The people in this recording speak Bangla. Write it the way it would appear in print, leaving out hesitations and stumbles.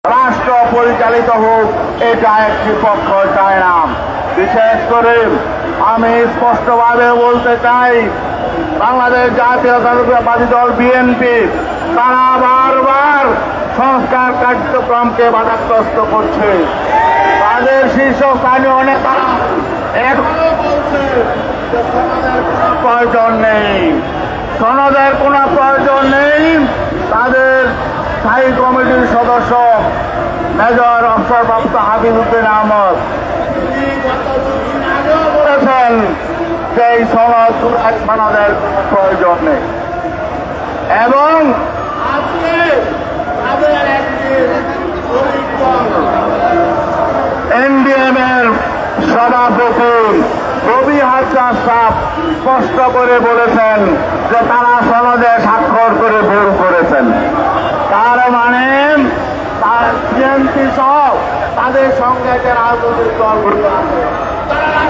রাষ্ট্র পরিচালিত হোক, এটা একটি পক্ষ চায় না। বিশেষ করে আমি স্পষ্টভাবে বলতে চাই, বাংলাদেশ জাতীয়তাবাদী দল বিএনপি তারা বারবার সংস্কার কার্যক্রমকে বাধাগ্রস্ত করছে। তাদের শীর্ষস্থানীয় নেতারা এখনো বলছে যে সনদের কোনো প্রয়োজন নেই, সনদের কোনো প্রয়োজন নেই। তাদের স্থায়ী কমিটির সদস্য মেজর অবসরপ্রাপ্ত হাবিবুদ্দিন আহমদ বলেছেন যে এই সনদের কোনো প্রয়োজন নেই। এবং আজকে তাদের একটি এনডিএম এর সভাপতি রবি হাসান সাহেব স্পষ্ট করে বলেছেন যে তারা সনদে স্বাক্ষর করে ভুল করেছেন। তার মানে বিএনপি সহ তাদের সঙ্গে যে রাজনৈতিক দলগুলো আছে তারা